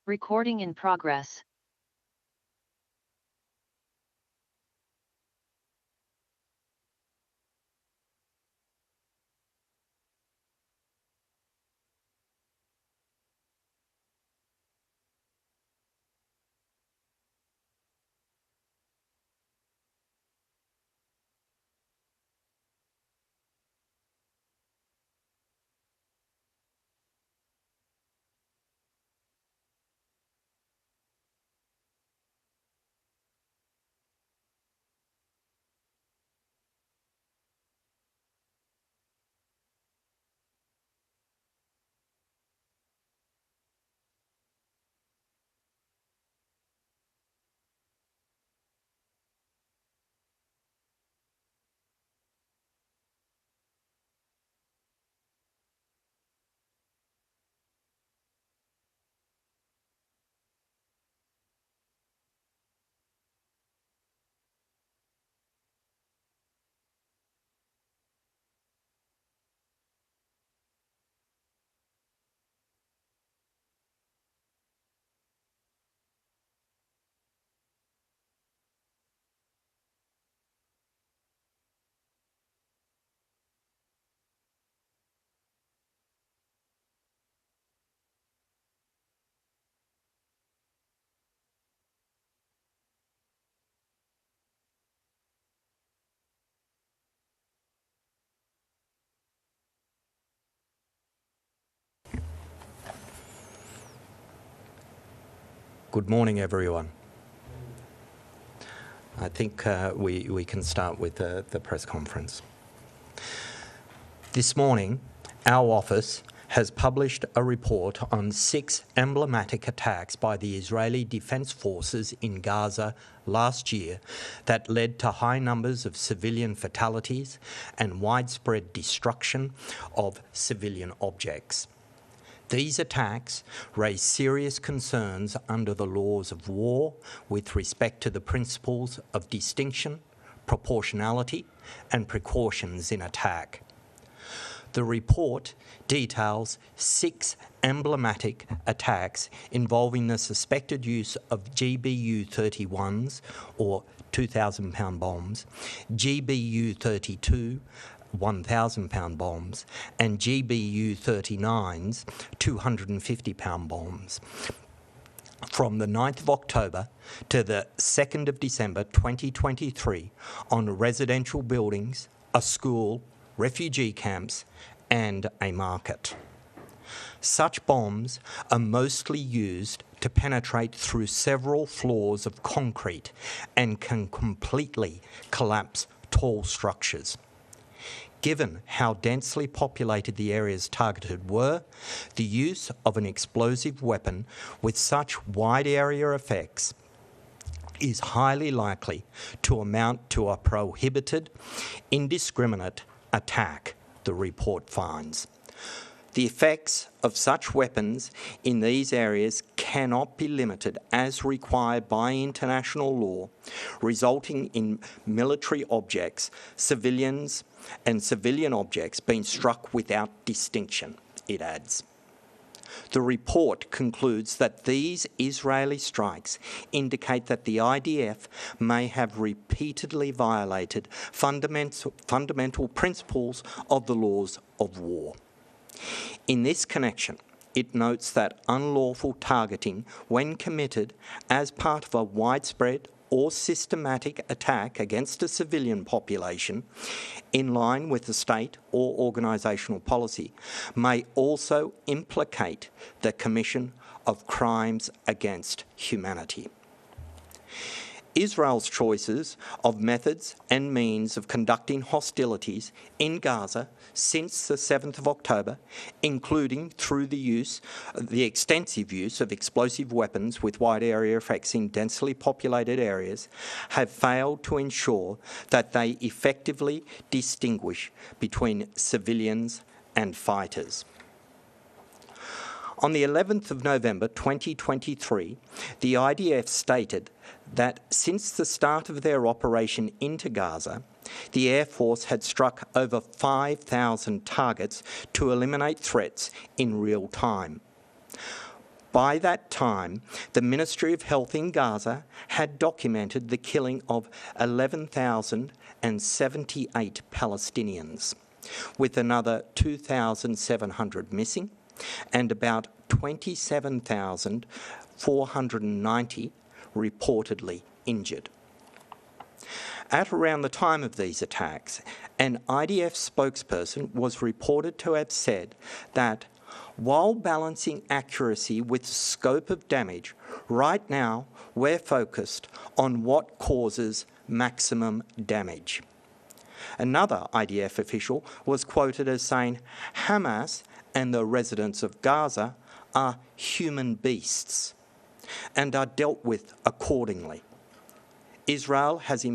Recording in progress. Good morning, everyone. I think we can start with the press conference. This morning, our office has published a report on 6 emblematic attacks by the Israeli Defence Forces in Gaza last year that led to high numbers of civilian fatalities and widespread destruction of civilian objects. These attacks raise serious concerns under the laws of war with respect to the principles of distinction, proportionality, and precautions in attack. The report details 6 emblematic attacks involving the suspected use of GBU-31s, or 2,000-pound bombs, GBU-32, 1,000-pound bombs, and GBU-39s, 250-pound bombs, from the 9th of October to the 2nd of December 2023 on residential buildings, a school, refugee camps, and a market. Such bombs are mostly used to penetrate through several floors of concrete and can completely collapse tall structures. Given how densely populated the areas targeted were, the use of an explosive weapon with such wide area effects is highly likely to amount to a prohibited, indiscriminate attack, the report finds. The effects of such weapons in these areas cannot be limited as required by international law, resulting in military objects, civilians, and civilian objects being struck without distinction, it adds. The report concludes that these Israeli strikes indicate that the IDF may have repeatedly violated fundamental principles of the laws of war. In this connection, it notes that unlawful targeting, when committed as part of a widespread or systematic attack against a civilian population, in line with the state or organisational policy, may also implicate the commission of crimes against humanity. Israel's choices of methods and means of conducting hostilities in Gaza since the 7th of October, including through the extensive use of explosive weapons with wide area effects in densely populated areas, have failed to ensure that they effectively distinguish between civilians and fighters. On the 11th of November 2023, the IDF stated that since the start of their operation into Gaza, the Air Force had struck over 5,000 targets to eliminate threats in real time. By that time, the Ministry of Health in Gaza had documented the killing of 11,078 Palestinians, with another 2,700 missing and about 27,490 reportedly injured. At around the time of these attacks, an IDF spokesperson was reported to have said that while balancing accuracy with scope of damage, right now we're focused on what causes maximum damage. Another IDF official was quoted as saying, Hamas and the residents of Gaza are human beasts and are dealt with accordingly. Israel has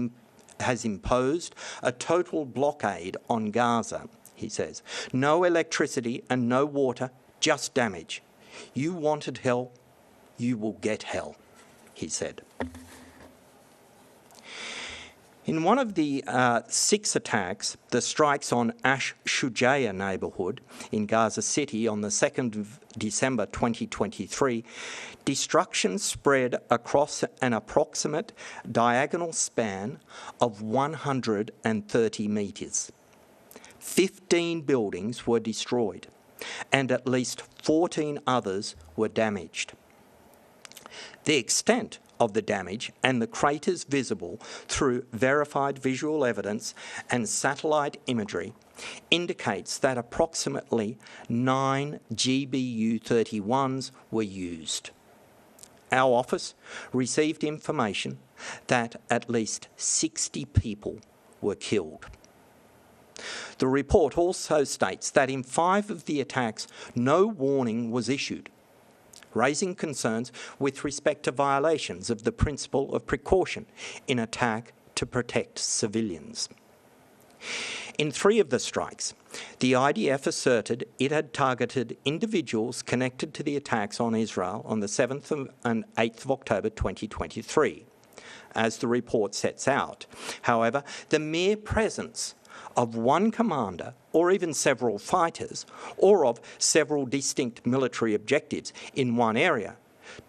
imposed a total blockade on Gaza, he says. No electricity and no water, just damage. You wanted hell, you will get hell, he said. In one of the 6 attacks, the strikes on Ash Shujaya neighbourhood in Gaza City on the 2nd of December 2023, destruction spread across an approximate diagonal span of 130 metres. 15 buildings were destroyed and at least 14 others were damaged. The extent of the damage and the craters visible through verified visual evidence and satellite imagery indicates that approximately 9 GBU-31s were used. Our office received information that at least 60 people were killed. The report also states that in 5 of the attacks, no warning was issued, raising concerns with respect to violations of the principle of precaution in attack to protect civilians. In 3 of the strikes, the IDF asserted it had targeted individuals connected to the attacks on Israel on the 7th and 8th of October 2023, as the report sets out. However, the mere presence of one commander or even several fighters or of several distinct military objectives in one area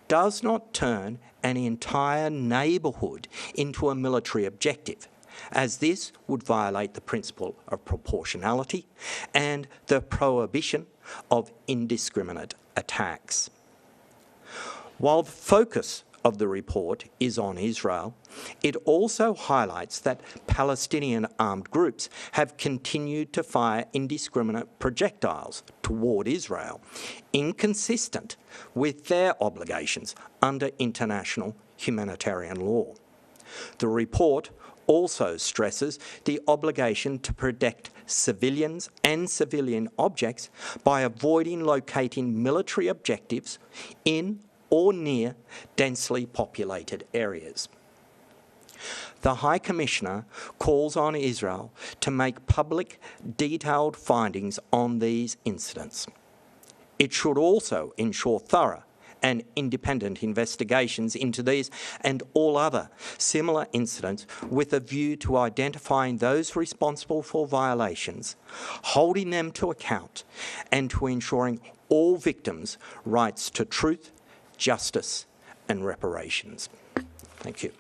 does not turn an entire neighbourhood into a military objective, as this would violate the principle of proportionality and the prohibition of indiscriminate attacks. While the focus of the report is on Israel, it also highlights that Palestinian armed groups have continued to fire indiscriminate projectiles toward Israel, inconsistent with their obligations under international humanitarian law. The report also stresses the obligation to protect civilians and civilian objects by avoiding locating military objectives in or near densely populated areas. The High Commissioner calls on Israel to make public, detailed findings on these incidents. It should also ensure thorough and independent investigations into these and all other similar incidents with a view to identifying those responsible for violations, holding them to account, and to ensuring all victims' rights to truth, justice and reparations. Thank you.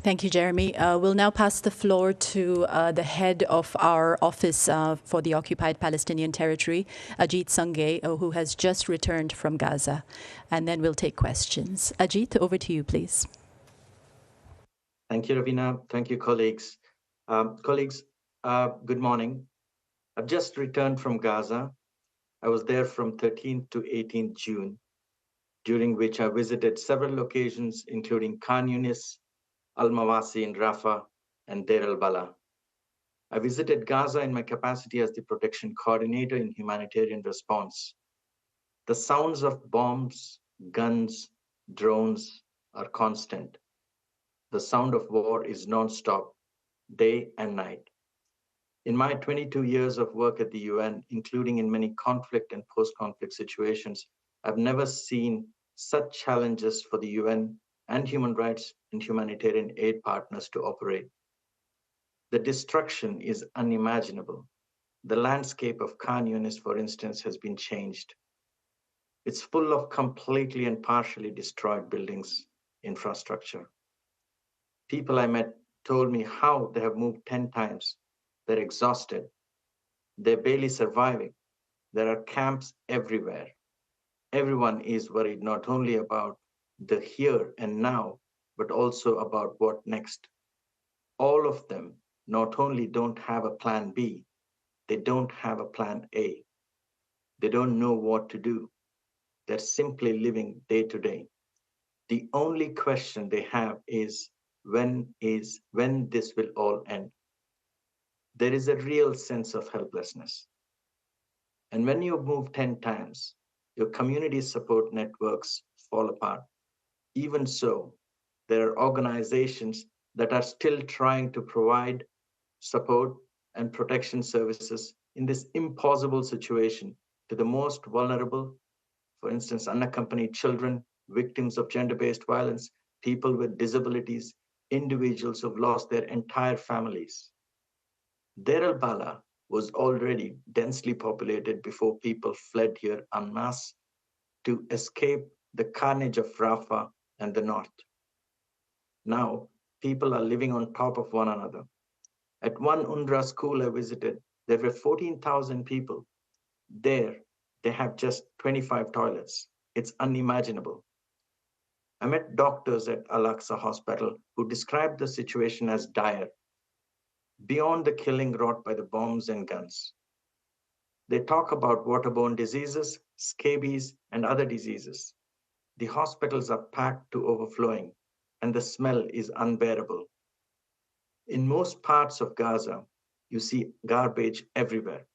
Thank you, Jeremy. We'll now pass the floor to the head of our office for the occupied Palestinian territory, Ajit Sangay, who has just returned from Gaza. And then we'll take questions. Ajit, over to you, please. Thank you, Ravina. Thank you, colleagues. Good morning. I've just returned from Gaza. I was there from 13th to 18th June, during which I visited several locations, including Khan Yunis, Al-Mawasi in Rafah, and Deir al-Bala. I visited Gaza in my capacity as the protection coordinator in humanitarian response. The sounds of bombs, guns, drones are constant. The sound of war is non-stop, day and night. In my 22 years of work at the UN, including in many conflict and post-conflict situations, I've never seen such challenges for the UN and human rights and humanitarian aid partners to operate. The destruction is unimaginable. The landscape of Khan Yunis, for instance, has been changed. It's full of completely and partially destroyed buildings, infrastructure. People I met told me how they have moved 10 times. They're exhausted. They're barely surviving. There are camps everywhere. Everyone is worried not only about the here and now, but also about what next. All of them not only don't have a plan B, they don't have a plan A. They don't know what to do. They're simply living day to day. The only question they have is when this will all end. There is a real sense of helplessness. And when you move 10 times, your community support networks fall apart. Even so, there are organizations that are still trying to provide support and protection services in this impossible situation to the most vulnerable, for instance, unaccompanied children, victims of gender-based violence, people with disabilities, individuals who've lost their entire families. Deir al-Bala was already densely populated before people fled here en masse to escape the carnage of Rafah and the north. Now, people are living on top of one another. At one UNRWA school I visited, there were 14,000 people. There, they have just 25 toilets. It's unimaginable. I met doctors at Al-Aqsa Hospital who described the situation as dire, beyond the killing wrought by the bombs and guns. They talk about waterborne diseases, scabies, and other diseases. The hospitals are packed to overflowing, and the smell is unbearable. In most parts of Gaza, you see garbage everywhere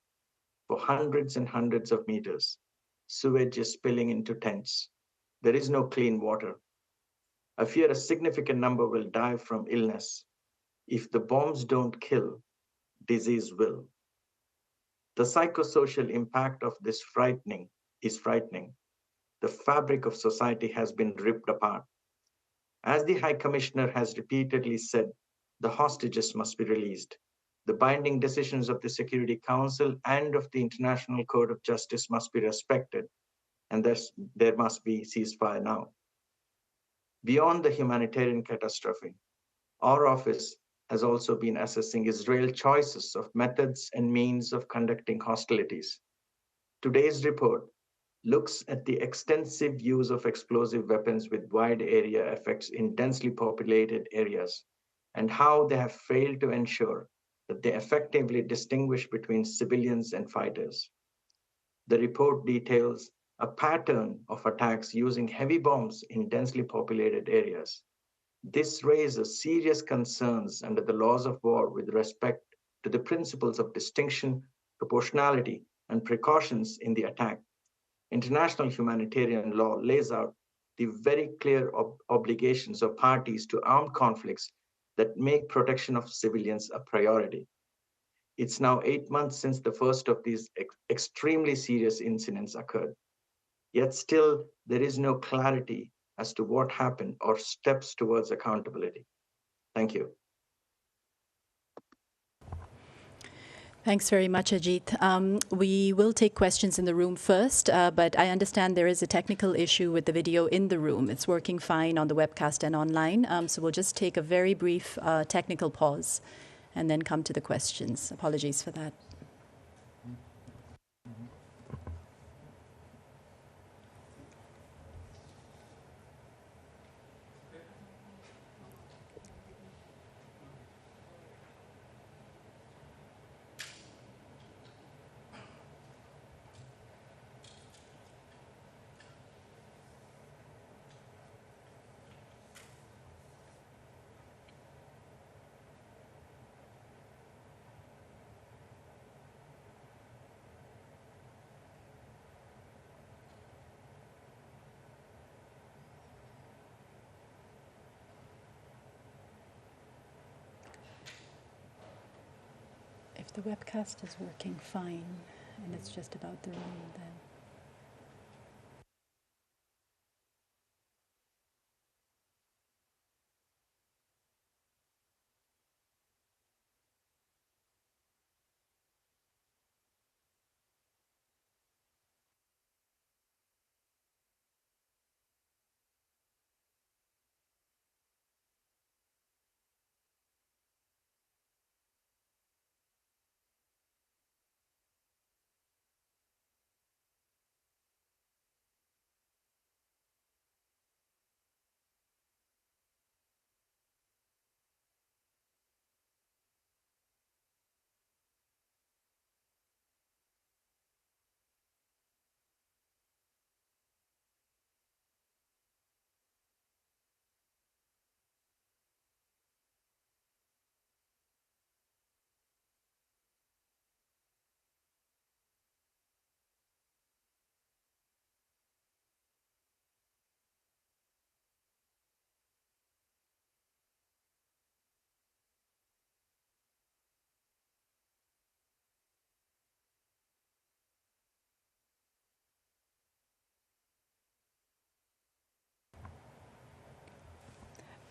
for hundreds and hundreds of meters. Sewage is spilling into tents. There is no clean water. I fear a significant number will die from illness. If the bombs don't kill, disease will. The psychosocial impact of this is frightening. The fabric of society has been ripped apart. As the High Commissioner has repeatedly said, the hostages must be released. The binding decisions of the Security Council and of the International Court of Justice must be respected, and there must be ceasefire now. Beyond the humanitarian catastrophe, our office has also been assessing Israel's choices of methods and means of conducting hostilities. Today's report looks at the extensive use of explosive weapons with wide area effects in densely populated areas and how they have failed to ensure that they effectively distinguish between civilians and fighters. The report details a pattern of attacks using heavy bombs in densely populated areas. This raises serious concerns under the laws of war with respect to the principles of distinction, proportionality, and precautions in the attack. International humanitarian law lays out the very clear obligations of parties to armed conflicts that make protection of civilians a priority. It's now 8 months since the first of these extremely serious incidents occurred. Yet still, there is no clarity as to what happened or steps towards accountability. Thank you. Thanks very much, Ajit. We will take questions in the room first, but I understand there is a technical issue with the video in the room. It's working fine on the webcast and online, so we'll just take a very brief technical pause and then come to the questions. Apologies for that. If the webcast is working fine and it's just about the room, then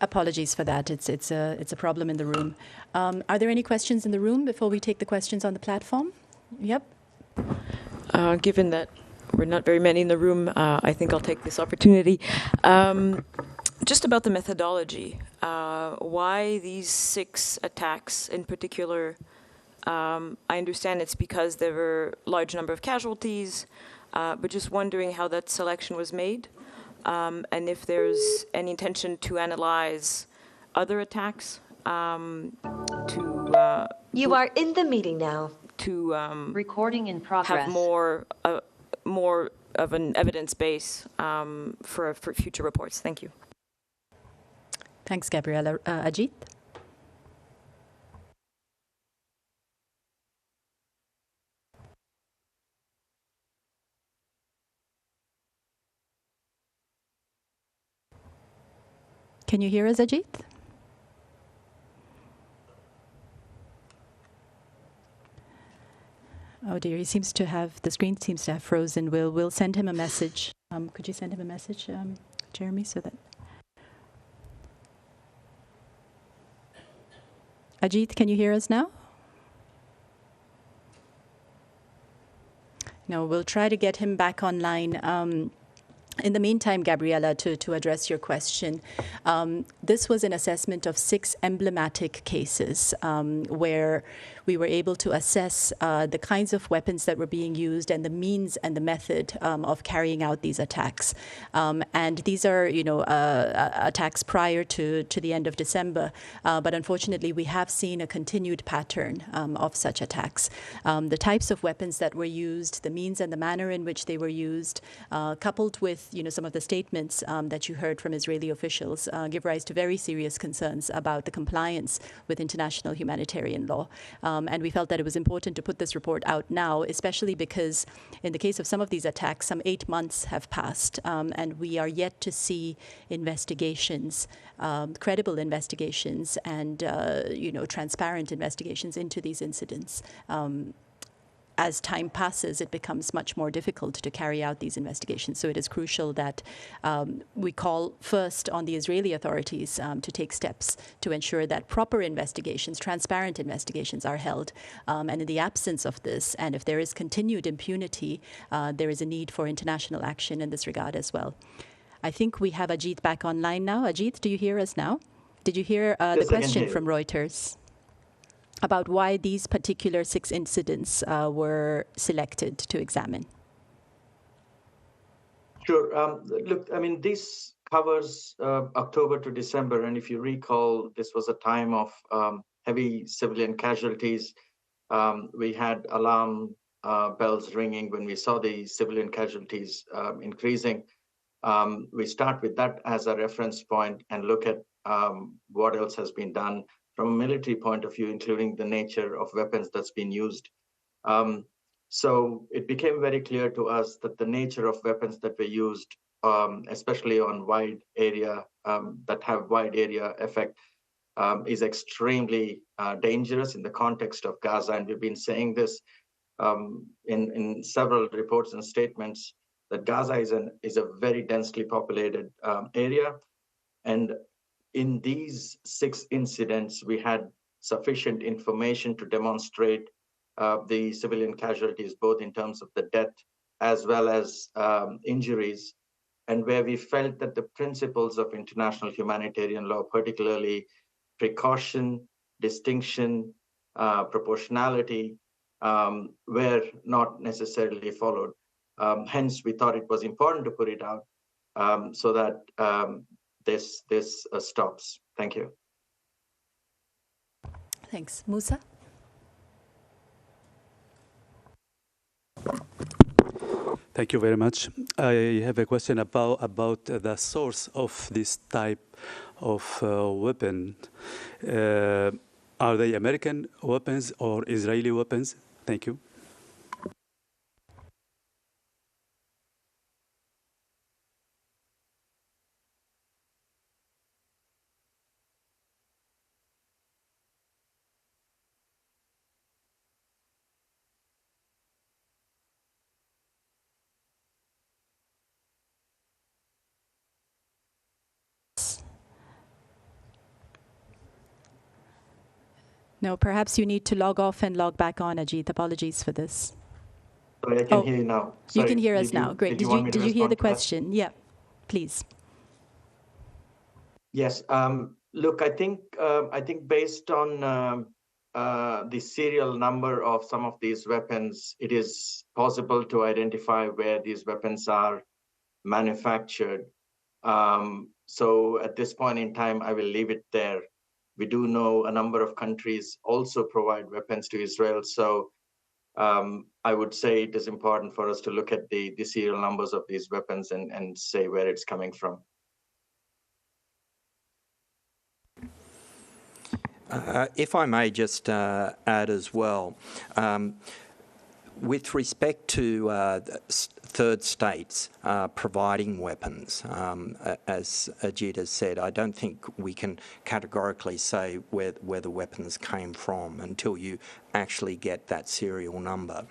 Apologies for that. It's a problem in the room. Are there any questions in the room before we take the questions on the platform? Yep. Given that we're not very many in the room, I think I'll take this opportunity. Just about the methodology, why these 6 attacks in particular? I understand it's because there were a large number of casualties, but just wondering how that selection was made, and if there's any intention to analyze other attacks to... You are in the meeting now. To Recording in progress. have more of an evidence base for future reports. Thank you. Thanks, Gabriella. Ajit? Can you hear us, Ajit? Oh dear, he seems to have, the screen seems to have frozen. We'll send him a message. Could you send him a message, Jeremy, so that... Ajit, can you hear us now? No, we'll try to get him back online. In the meantime, Gabriella, to address your question, this was an assessment of 6 emblematic cases where we were able to assess the kinds of weapons that were being used and the means and the method of carrying out these attacks. And these are, attacks prior to the end of December. But unfortunately, we have seen a continued pattern of such attacks. The types of weapons that were used, the means and the manner in which they were used, coupled with some of the statements that you heard from Israeli officials give rise to very serious concerns about the compliance with international humanitarian law. And we felt that it was important to put this report out now, especially because in the case of some of these attacks, some 8 months have passed, and we are yet to see investigations, credible investigations, and transparent investigations into these incidents. As time passes, it becomes much more difficult to carry out these investigations. So it is crucial that we call first on the Israeli authorities to take steps to ensure that proper investigations, transparent investigations are held. And in the absence of this, and if there is continued impunity, there is a need for international action in this regard as well. I think we have Ajit back online now. Ajit, do you hear us now? Did you hear the question from Reuters about why these particular 6 incidents were selected to examine? Sure. Look, I mean, this covers October to December. And if you recall, this was a time of heavy civilian casualties. We had alarm bells ringing when we saw the civilian casualties increasing. We start with that as a reference point and look at what else has been done from a military point of view, including the nature of weapons that's been used. So it became very clear to us that the nature of weapons that were used, especially on wide area, that have wide area effect, is extremely dangerous in the context of Gaza. And we've been saying this in several reports and statements, that Gaza is a very densely populated area. And in these 6 incidents, we had sufficient information to demonstrate the civilian casualties, both in terms of the death as well as injuries, and where we felt that the principles of international humanitarian law, particularly precaution, distinction, proportionality, were not necessarily followed. Hence, we thought it was important to put it out so that this stops. Thank you. Thanks. Musa? Thank you very much. I have a question about the source of this type of weapon. Are they American weapons or Israeli weapons? Thank you. No, perhaps you need to log off and log back on, Ajit. Apologies for this. Sorry, I can hear you now. You Sorry, can hear us now. Great. Did you hear the question? Yeah, please. Yes. Look, I think based on the serial number of some of these weapons, it is possible to identify where these weapons are manufactured. So at this point in time, I will leave it there. We do know a number of countries also provide weapons to Israel. So I would say it is important for us to look at the serial numbers of these weapons and say where it's coming from. If I may just add as well, with respect to third states providing weapons, as Ajit has said, I don't think we can categorically say where the weapons came from until you actually get that serial number.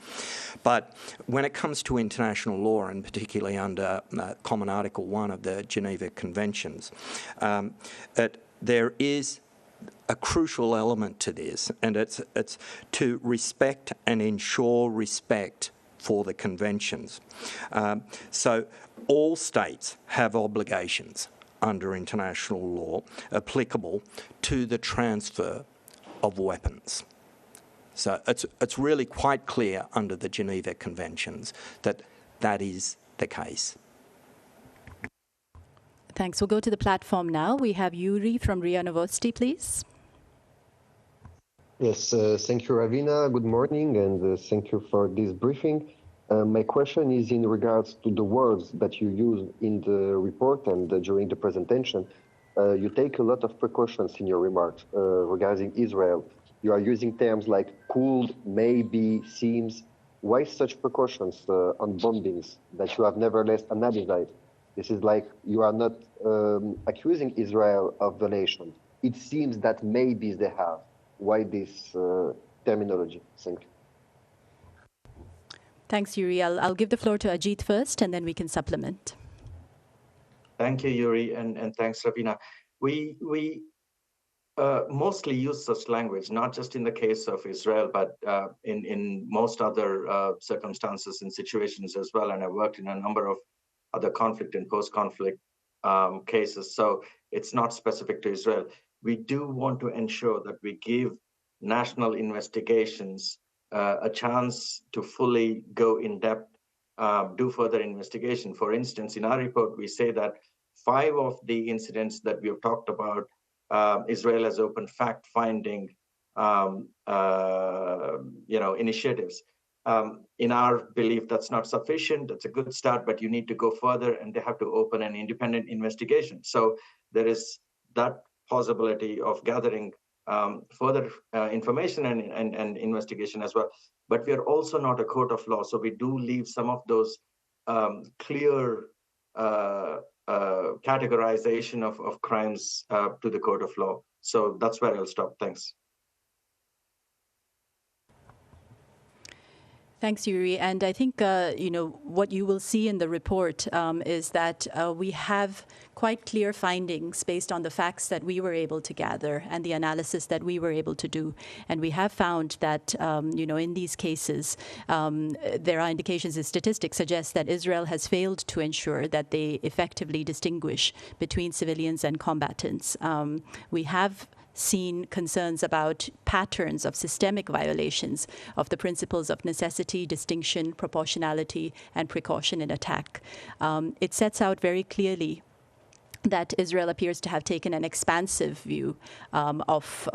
But when it comes to international law, and particularly under Common Article 1 of the Geneva Conventions, there is a crucial element to this, and it's to respect and ensure respect for the conventions. So all states have obligations under international law applicable to the transfer of weapons. So it's really quite clear under the Geneva Conventions that that is the case. Thanks. We'll go to the platform now. We have Yuri from RIA Novosti, please. Yes, thank you, Ravina. Good morning, and thank you for this briefing. My question is in regards to the words that you use in the report and during the presentation. You take a lot of precautions in your remarks regarding Israel. You are using terms like could, maybe, seems. Why such precautions on bombings that you have nevertheless analyzed? This is like you are not accusing Israel of violation. It seems that maybe they have. Why this terminology? Thank you. Thanks, Yuri. I'll give the floor to Ajit first, and then we can supplement. Thank you, Yuri, and thanks, Ravina. We mostly use such language, not just in the case of Israel, but in most other circumstances and situations as well. And I worked in a number of other conflict and post-conflict cases, so it's not specific to Israel. We do want to ensure that we give national investigations a chance to fully go in depth, do further investigation. For instance, in our report, we say that 5 of the incidents that we have talked about, Israel has opened fact-finding, initiatives. In our belief, that's not sufficient. That's a good start, but you need to go further, and they have to open an independent investigation. So there is that possibility of gathering further information and investigation as well. But we are also not a court of law, so we do leave some of those clear categorization of crimes to the court of law. So that's where I'll stop. Thanks. Thanks, Yuri. And I think, what you will see in the report is that we have quite clear findings based on the facts that we were able to gather and the analysis that we were able to do. And we have found that, in these cases, there are indications and statistics suggest that Israel has failed to ensure that they effectively distinguish between civilians and combatants. We have seen concerns about patterns of systemic violations of the principles of necessity, distinction, proportionality, and precaution in attack. It sets out very clearly that Israel appears to have taken an expansive view of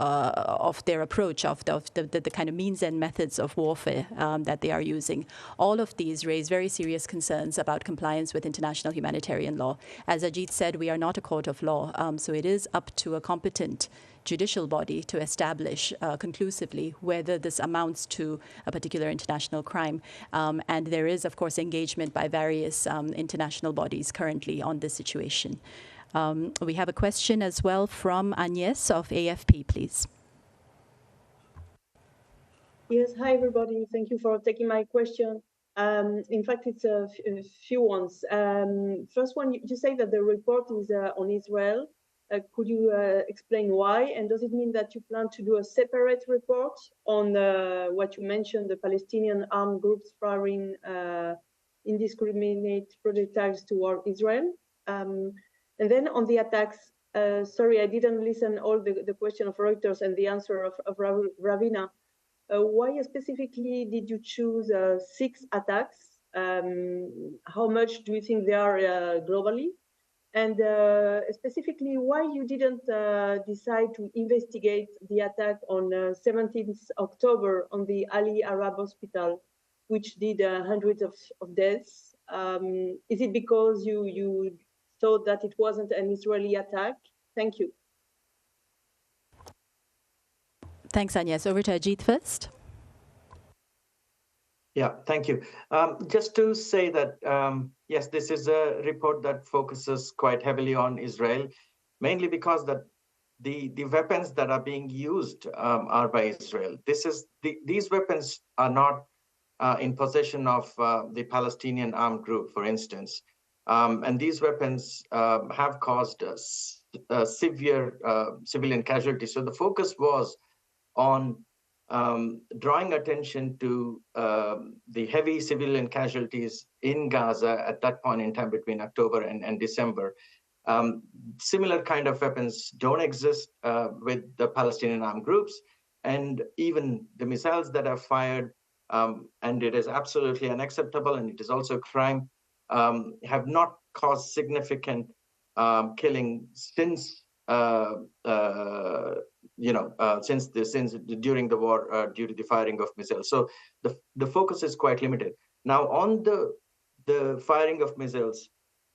their approach, of the kind of means and methods of warfare that they are using. All of these raise very serious concerns about compliance with international humanitarian law. As Ajit said, we are not a court of law, so it is up to a competent judicial body to establish conclusively whether this amounts to a particular international crime. And there is, of course, engagement by various international bodies currently on this situation. We have a question as well from Agnes of AFP, please. Yes, hi everybody. Thank you for taking my question. In fact, it's a few ones. First one, you say that the report is on Israel. Could you explain why? And does it mean that you plan to do a separate report on what you mentioned, the Palestinian armed groups firing indiscriminate projectiles toward Israel? And then on the attacks, sorry, I didn't listen all the question of Reuters and the answer of Ravina. Why specifically did you choose 6 attacks? How much do you think they are globally? And specifically, why you didn't decide to investigate the attack on 17th October on the Ali Arab Hospital, which did hundreds of deaths? Is it because you thought that it wasn't an Israeli attack? Thank you. Thanks, Agnes. Over to Ajit first. Yeah, thank you. Just to say that, yes, this is a report that focuses quite heavily on Israel, mainly because that the weapons that are being used are by Israel. These weapons are not in possession of the Palestinian armed group, for instance. And these weapons have caused severe civilian casualties. So the focus was on drawing attention to the heavy civilian casualties in Gaza at that point in time between October and December. Similar kind of weapons don't exist with the Palestinian armed groups, and even the missiles that are fired, and it is absolutely unacceptable, and it is also a crime, have not caused significant killing since since during the war due to the firing of missiles. So the focus is quite limited. Now on the firing of missiles,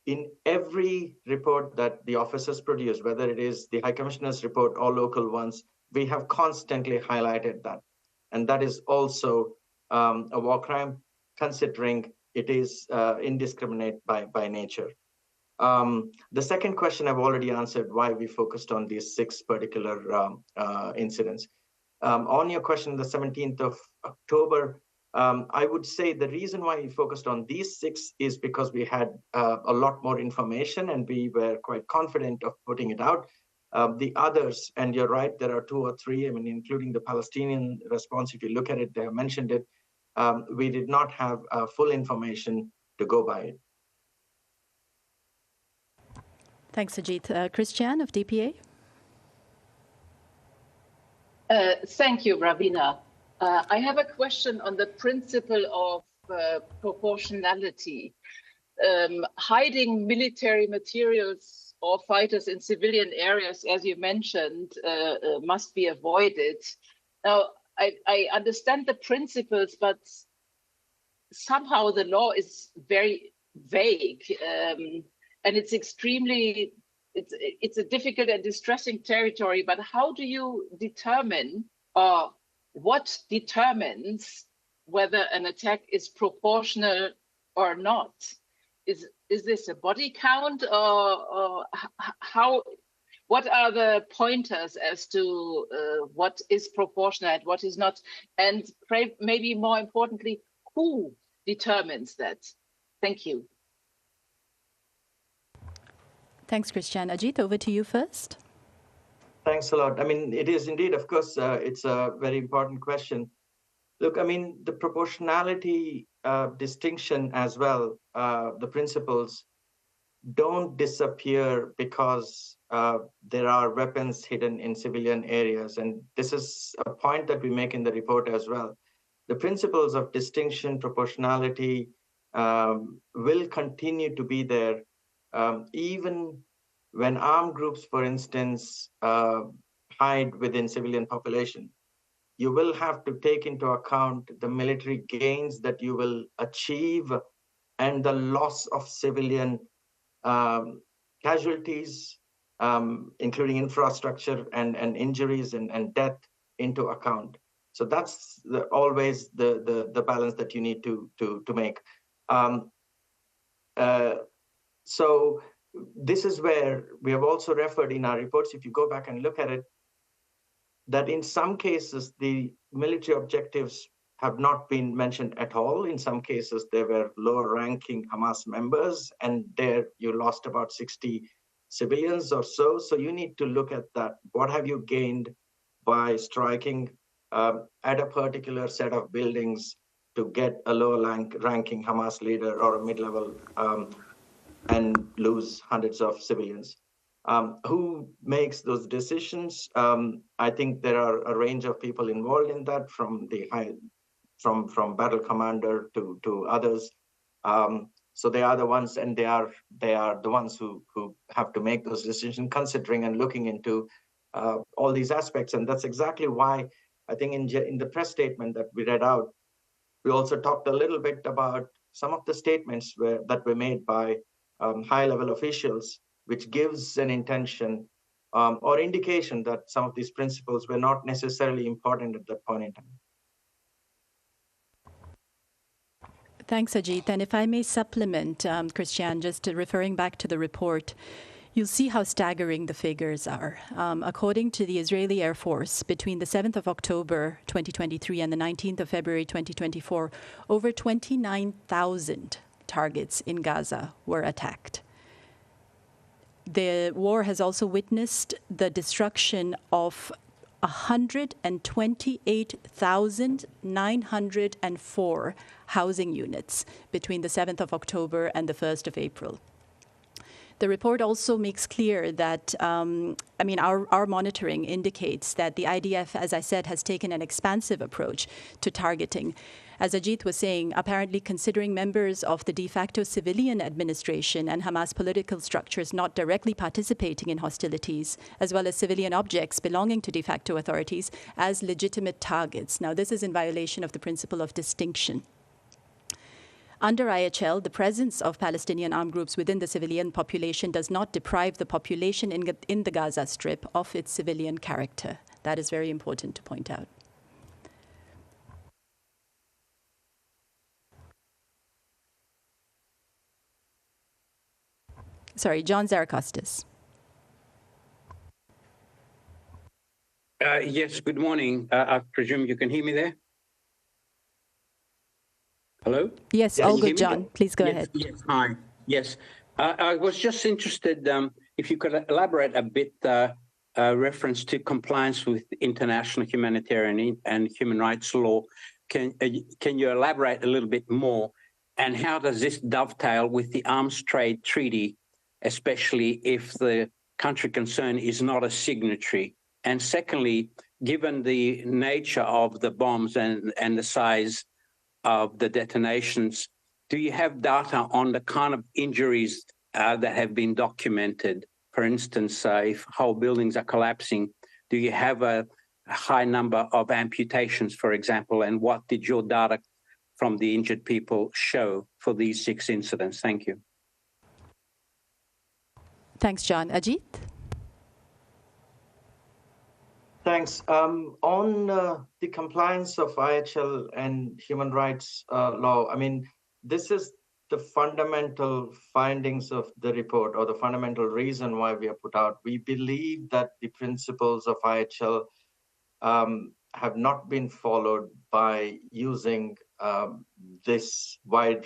in every report that the officers produce, whether it is the High Commissioner's report or local ones, we have constantly highlighted that. And that is also a war crime, considering it is indiscriminate by nature. The second question I've already answered, why we focused on these 6 particular incidents. On your question, the 17th of October, I would say the reason why we focused on these 6 is because we had a lot more information and we were quite confident of putting it out. The others, and you're right, there are 2 or 3, I mean, including the Palestinian response, if you look at it, they have mentioned it. We did not have full information to go by it. Thanks, Ajit. Christiane of DPA. Thank you, Ravina. I have a question on the principle of proportionality. Hiding military materials or fighters in civilian areas, as you mentioned, must be avoided. Now, I understand the principles, but somehow the law is very vague. And it's extremely, it's a difficult and distressing territory, but how do you determine, or what determines whether an attack is proportional or not? Is this a body count, or how, what are the pointers as to what is proportionate, what is not? And maybe more importantly, who determines that? Thank you. Thanks, Christiane. Ajit, over to you first. Thanks a lot. I mean, it is indeed, of course, it's a very important question. Look, I mean, the proportionality distinction as well, the principles don't disappear because there are weapons hidden in civilian areas. And this is a point that we make in the report as well. The principles of distinction, proportionality will continue to be there. Even when armed groups, for instance, hide within civilian population, you will have to take into account the military gains that you will achieve and the loss of civilian casualties, including infrastructure and injuries and death into account. So that's always the balance that you need to make. So this is where we have also referred in our reports, if you go back and look at it, that in some cases, the military objectives have not been mentioned at all. In some cases, they were lower ranking Hamas members, and there you lost about 60 civilians or so. So you need to look at that. What have you gained by striking at a particular set of buildings to get a lower ranking Hamas leader or a mid-level and lose hundreds of civilians? Who makes those decisions? I think there are a range of people involved in that, from from battle commander to others. So they are the ones, and they are the ones who have to make those decisions, considering and looking into all these aspects. And that's exactly why I think in the press statement that we read out, we also talked a little bit about some of the statements that were made by high-level officials, which gives an intention or indication that some of these principles were not necessarily important at that point in time. Thanks, Ajit. And if I may supplement, Christian, just referring back to the report, you'll see how staggering the figures are. According to the Israeli Air Force, between the 7th of October 2023 and the 19th of February 2024, over 29,000 targets in Gaza were attacked. The war has also witnessed the destruction of 128,904 housing units between the 7th of October and the 1st of April. The report also makes clear that, our monitoring indicates that the IDF, as I said, has taken an expansive approach to targeting. As Ajit was saying, apparently considering members of the de facto civilian administration and Hamas political structures not directly participating in hostilities, as well as civilian objects belonging to de facto authorities, as legitimate targets. Now, this is in violation of the principle of distinction. Under IHL, the presence of Palestinian armed groups within the civilian population does not deprive the population in the Gaza Strip of its civilian character. That is very important to point out. Sorry, John Zarakostas. Yes, good morning. I presume you can hear me there? Hello? Yes, all good, John. Please go ahead. Yes, hi. Yes. I was just interested if you could elaborate a bit reference to compliance with international humanitarian and human rights law. Can you elaborate a little bit more? And how does this dovetail with the arms trade treaty, especially if the country concerned is not a signatory? And secondly, given the nature of the bombs and the size of the detonations, do you have data on the kind of injuries that have been documented? For instance, if whole buildings are collapsing, do you have a high number of amputations, for example? And what did your data from the injured people show for these 6 incidents? Thank you. Thanks, John. Ajit? Thanks. On the compliance of IHL and human rights law, I mean, this is the fundamental findings of the report, or the fundamental reason why we are put out. We believe that the principles of IHL have not been followed by using this wide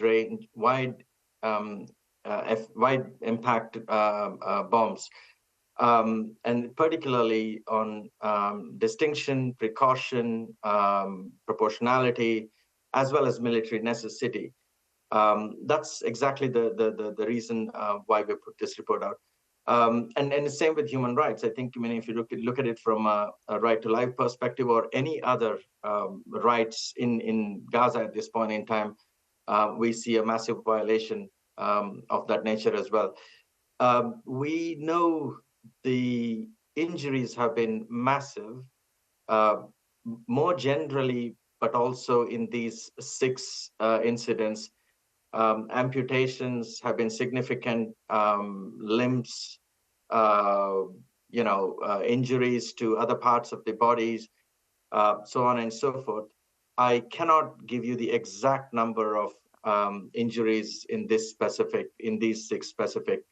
impact bombs. And particularly on distinction, precaution, proportionality, as well as military necessity. That's exactly the reason why we put this report out. And the same with human rights. I think, if you look at it from a right to life perspective, or any other rights in Gaza at this point in time, we see a massive violation of that nature as well. We know the injuries have been massive, more generally, but also in these 6 incidents. Amputations have been significant, limbs, injuries to other parts of the bodies, so on and so forth. I cannot give you the exact number of injuries in these 6 specific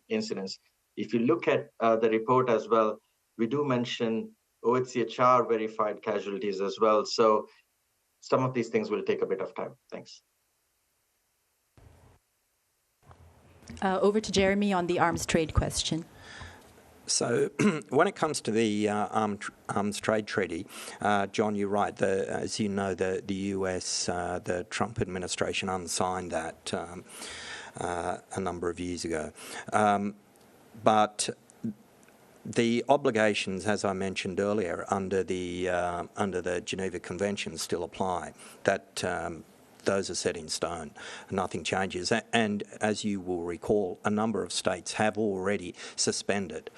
incidents. If you look at the report as well, we do mention OHCHR verified casualties as well. So some of these things will take a bit of time. Thanks. Over to Jeremy on the arms trade question. So when it comes to the arms trade treaty, John, you're right. As you know, the US, the Trump administration unsigned that a number of years ago. But the obligations, as I mentioned earlier, under the Geneva Convention still apply. That those are set in stone. Nothing changes. And as you will recall, a number of states have already suspended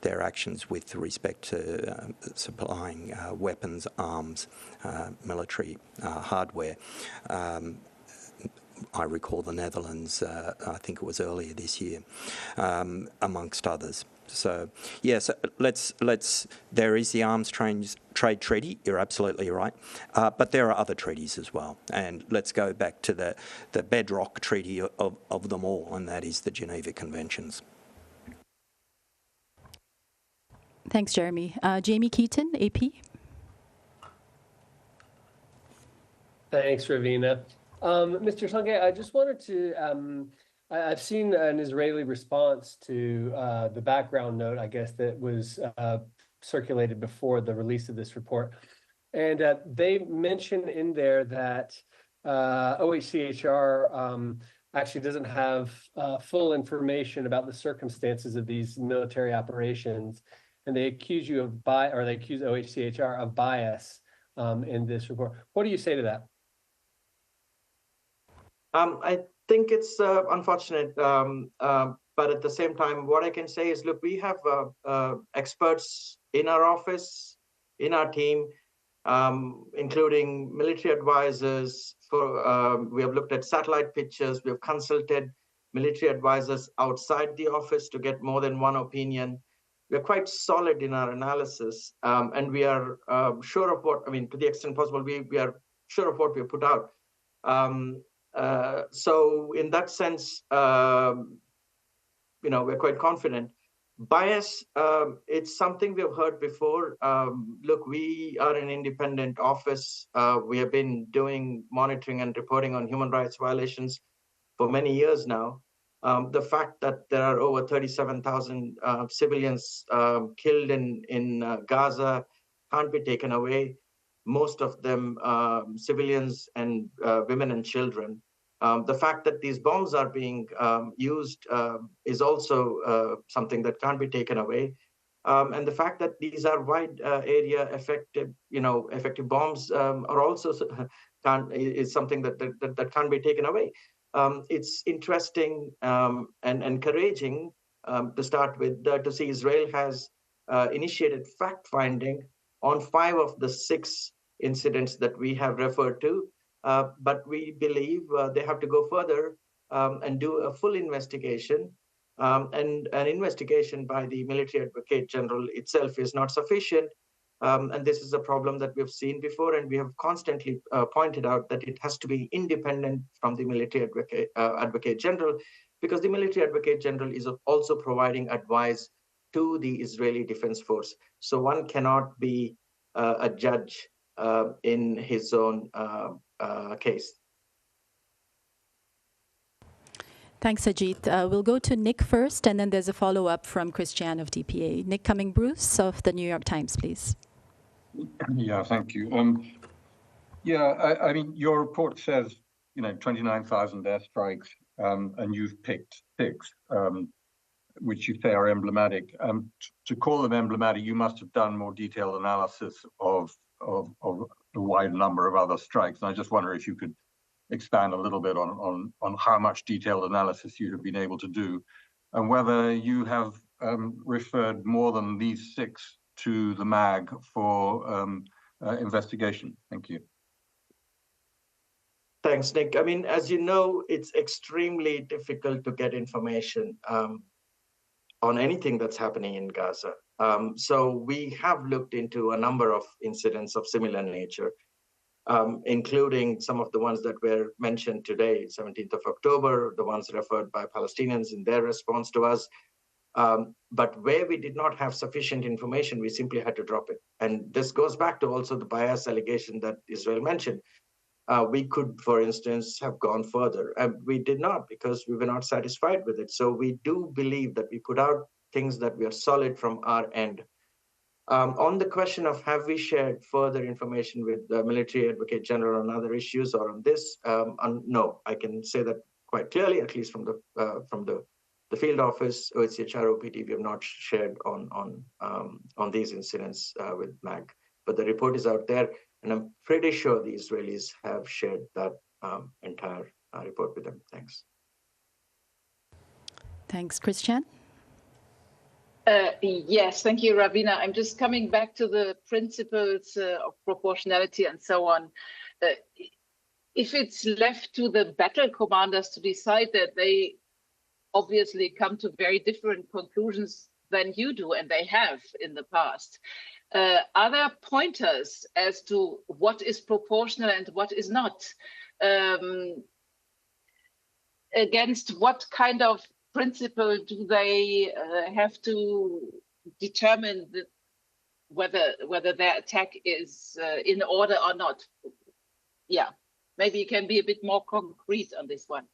their actions with respect to supplying weapons, arms, military hardware. I recall the Netherlands, I think it was earlier this year, amongst others. So yes, there is the arms trade treaty, you're absolutely right, but there are other treaties as well. And let's go back to the bedrock treaty of them all, and that is the Geneva Conventions. Thanks, Jeremy. Jamie Keaton, AP. Thanks, Ravina. Mr. Sangay, I just wanted to, I've seen an Israeli response to the background note, I guess, that was circulated before the release of this report. And they mention in there that OHCHR actually doesn't have full information about the circumstances of these military operations. And they accuse you of they accuse OHCHR of bias in this report. What do you say to that? I think it's unfortunate, but at the same time, what I can say is, look, we have experts in our office, in our team, including military advisors. We have looked at satellite pictures. We have consulted military advisors outside the office to get more than one opinion. We're quite solid in our analysis, and we are sure of what, to the extent possible, we are sure of what we put out. So in that sense, we're quite confident. Bias, it's something we've heard before. Look, we are an independent office. We have been doing monitoring and reporting on human rights violations for many years now. The fact that there are over 37,000 civilians killed in Gaza can't be taken away. Most of them civilians and women and children. The fact that these bombs are being used is also something that can't be taken away. And the fact that these are wide area effective bombs are also is something that can't be taken away. It's interesting and encouraging to start with to see Israel has initiated fact-finding on 5 of the 6 incidents that we have referred to. But we believe they have to go further and do a full investigation. And an investigation by the Military Advocate General itself is not sufficient. And this is a problem that we've seen before, and we have constantly pointed out that it has to be independent from the Military Advocate General, because the Military Advocate General is also providing advice to the Israeli Defense Force. So one cannot be a judge in his own case. Thanks, Ajit. We'll go to Nick first, and then there's a follow-up from Christiane of DPA. Nick Cumming-Bruce of the New York Times, please. Yeah, thank you. I mean, your report says, 29,000 airstrikes, and you've picked 6, which you say are emblematic. To call them emblematic, you must have done more detailed analysis of a wide number of other strikes. And I just wonder if you could expand a little bit on how much detailed analysis you have been able to do, and whether you have referred more than these 6 to the MAG for investigation. Thank you. Thanks, Nick. I mean, as you know, it's extremely difficult to get information on anything that's happening in Gaza. So we have looked into a number of incidents of similar nature, including some of the ones that were mentioned today, 17th of October, the ones referred by Palestinians in their response to us. But where we did not have sufficient information, we simply had to drop it. And this goes back to also the bias allegation that Israel mentioned. we could, for instance, have gone further. We did not because we were not satisfied with it. So we do believe that we put out things that we are solid from our end. On the question of have we shared further information with the Military Advocate General on other issues or on this, no, I can say that quite clearly, at least from the field office, OHCHR, OPT, we have not shared on these incidents with MAG. But the report is out there, and I'm pretty sure the Israelis have shared that entire report with them. Thanks. Thanks. Christian? Yes, thank you, Ravina. I'm just coming back to the principles of proportionality and so on. If it's left to the battle commanders to decide that, they obviously come to very different conclusions than you do, and they have in the past. Are there pointers as to what is proportional and what is not? Against what kind of principle do they have to determine whether their attack is in order or not? Yeah, maybe you can be a bit more concrete on this one.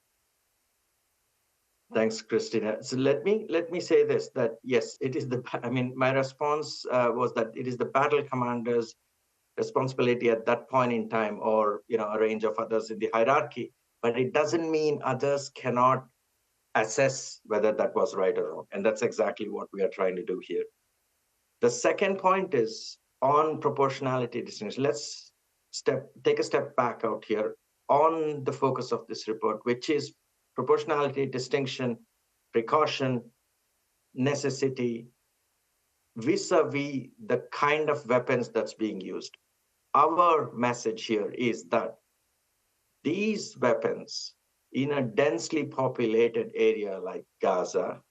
Thanks, Christina. So let me say this, that yes, it is my response was that it is the battle commander's responsibility at that point in time, or a range of others in the hierarchy, but it doesn't mean others cannot assess whether that was right or wrong. And that's exactly what we are trying to do here. The second point is on proportionality distinction. Let's take a step back out here on the focus of this report, which is proportionality, distinction, precaution, necessity, vis-a-vis the kind of weapons that's being used. Our message here is that these weapons in a densely populated area like Gaza,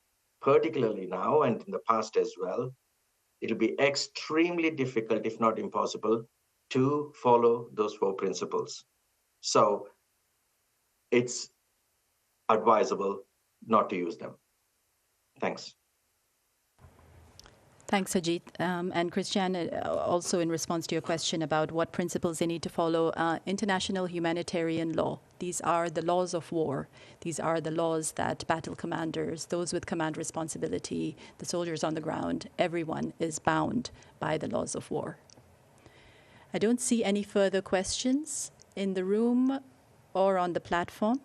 particularly now and in the past as well, it'll be extremely difficult, if not impossible, to follow those 4 principles. So it's advisable not to use them. Thanks. Thanks, Ajit. And Christian, also in response to your question about what principles they need to follow, international humanitarian law. These are the laws of war. These are the laws that battle commanders, those with command responsibility, the soldiers on the ground, everyone is bound by the laws of war. I don't see any further questions in the room or on the platform.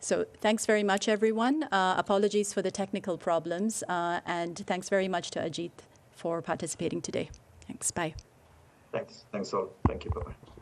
So thanks very much, everyone. Apologies for the technical problems, and thanks very much to Ajit for participating today. Thanks. Bye. Thanks all. Thank you. Bye-bye.